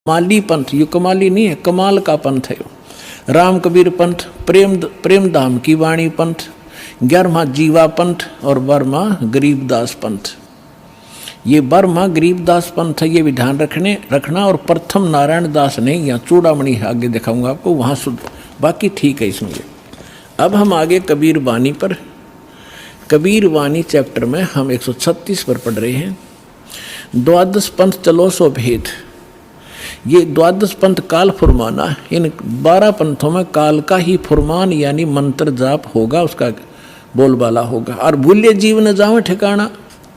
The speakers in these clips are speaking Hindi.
माली पंथ, ये कमाली नहीं है, कमाल का पंथ है। राम कबीर पंथ, प्रेम धाम की वाणी पंथ, 11वां जीवा पंथ और 12वां गरीबदास पंथ। ये 12वां गरीबदास पंथ है, ये भी ध्यान रखना। और प्रथम नारायण दास ने, यहाँ चूड़ामणि आगे दिखाऊंगा आपको, वहाँ शुद्ध, बाकी ठीक है इसमें। अब हम आगे कबीर वाणी पर, कबीर वाणी चैप्टर में हम 136 पर पढ़ रहे हैं। द्वादश पंथ चलो सो भेद। ये द्वादश पंथ काल फुरमाना, इन 12 पंथों में काल का ही फुरमान यानी मंत्र जाप होगा, उसका बोलबाला होगा। और भूल्य जीव न जावे ठिकाना,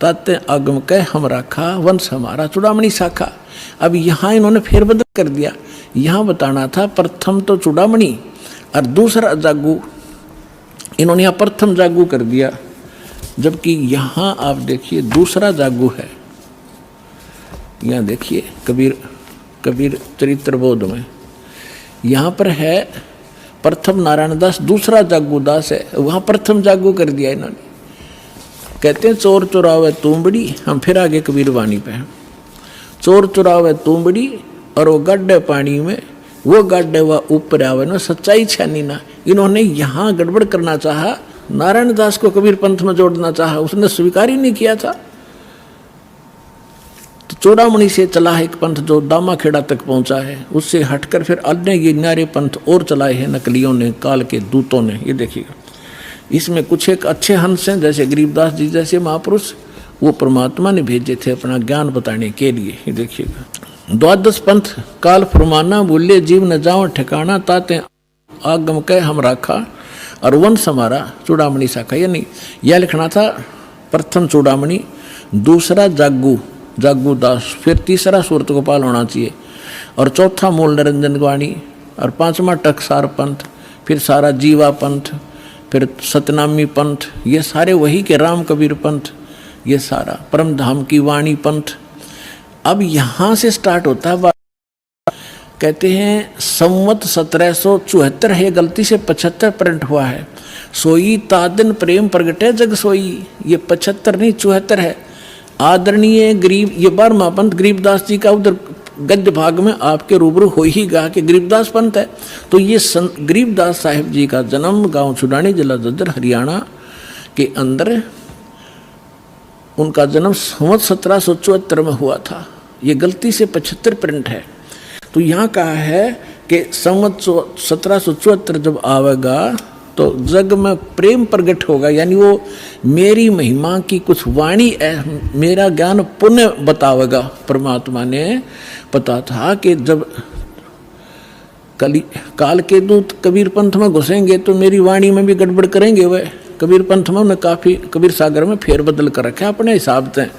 ताते आगम कह हम राखा, वंश हमारा चूड़ामणि शाखा। अब यहाँ इन्होंने फेरबदल कर दिया, यहाँ बताना था प्रथम तो चूड़ामणि और दूसरा जागू, इन्होंने यहाँ प्रथम जागू कर दिया, जबकि यहाँ आप देखिए दूसरा जागू है। यहाँ देखिए कबीर चरित्र बोध में यहाँ पर है प्रथम नारायण दास, दूसरा जागू दास है, वहाँ प्रथम जागू कर दिया इन्होंने। कहते हैं चोर चुरावे तुमबड़ी, हम फिर आगे कबीर वाणी पे हैं। चोर चुरावे तुमबड़ी और वो गड्ढे पानी में, वो गड्ढे वह ऊपर आवे ना, सच्चाई छानी ना। इन्होंने यहाँ गड़बड़ करना चाहा, नारायण दास को कबीर पंथ में जोड़ना चाहा, उसने स्वीकार ही नहीं किया था। चूड़ामणि से चला है एक पंथ जो दामाखेड़ा तक पहुंचा है, उससे हटकर फिर अन्य ये न्यारे पंथ और चलाए हैं नकलियों ने, काल के दूतों ने। ये देखिएगा, इसमें कुछ एक अच्छे हंस हैं, जैसे गरीबदास जी जैसे महापुरुष, वो परमात्मा ने भेजे थे अपना ज्ञान बताने के लिए। ये देखिएगा, द्वादश पंथ काल फुरमाना, बोले जीव न जाओ ठिकाना, ताते आगम कह हम राखा, और वंश हमारा चूड़ामणि शाखा। यानी यह लिखना था प्रथम चूड़ामणि, दूसरा जागू दास, फिर तीसरा सूरत गोपाल होना चाहिए, और चौथा मूल निरंजन वाणी, और 5वां टकसार पंथ, फिर सारा जीवा पंथ, फिर सतनामी पंथ, ये सारे वही के राम कबीर पंथ, ये सारा परम धाम की वाणी पंथ। अब यहाँ से स्टार्ट होता है, कहते हैं संवत 1774 है, गलती से 75 हुआ है। सोई तादन प्रेम प्रगटे जग सोई, ये 75 नहीं 74 है। आदरणीय गरीब, ये 12वां पंथ गरीबदास जी का उधर गद्य भाग में आपके रूबरू हो ही गा कि गरीबदास पंथ है। तो ये गरीबदास साहिब जी का जन्म गांव छुड़ानी, जिला जज्जर, हरियाणा के अंदर, उनका जन्म संवत 1774 में हुआ था। ये गलती से 75 प्रिंट है। तो यहाँ कहा है कि संवत 1774 जब आवेगा तो जग में प्रेम प्रगट होगा, यानी वो मेरी महिमा की कुछ वाणी, मेरा ज्ञान पुण्य बतावेगा। परमात्मा ने पता था कि जब काल के दूत कबीर पंथ में घुसेंगे तो मेरी वाणी में भी गड़बड़ करेंगे। वह कबीर पंथ में उन्हें काफ़ी कबीर सागर में फेरबदल कर रखा है अपने हिसाब से।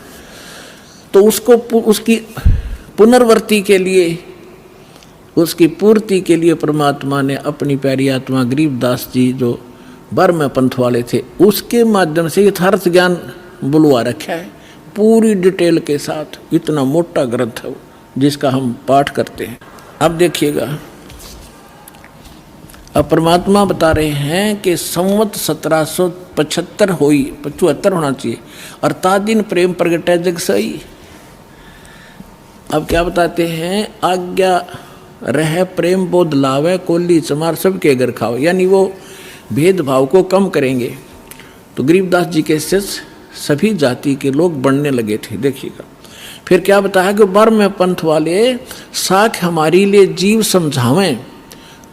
तो उसको उसकी पुनर्वर्ती के लिए, उसकी पूर्ति के लिए परमात्मा ने अपनी प्यारी आत्मा गरीबदास जी जो 12वें पंथ वाले थे, उसके माध्यम से यथार्थ ज्ञान बुलवा रखा है पूरी डिटेल के साथ। इतना मोटा ग्रंथ है जिसका हम पाठ करते हैं। अब देखिएगा, अब परमात्मा बता रहे हैं कि संवत 1775 हुई, 75 होना चाहिए, और तादिन प्रेम प्रगटे जग सई। अब क्या बताते हैं, आज्ञा रह प्रेम बोध लावे, कोली चमार सबके घर खाओ, यानी वो भेदभाव को कम करेंगे। तो गरीबदास जी के शिष्य सभी जाति के लोग बढ़ने लगे थे। देखिएगा, फिर क्या बताया कि 12वें पंथ वाले साख हमारी लिए जीव समझावें,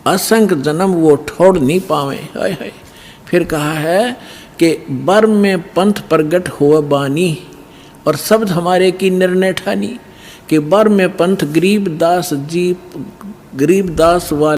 असंख्य जन्म वो ठोड़ नहीं पावे। हाय हाय। फिर कहा है कि 12वें पंथ प्रगट हो बानी, और शब्द हमारे की निर्णय ठानी, कि 12वें पंथ गरीबदास वाले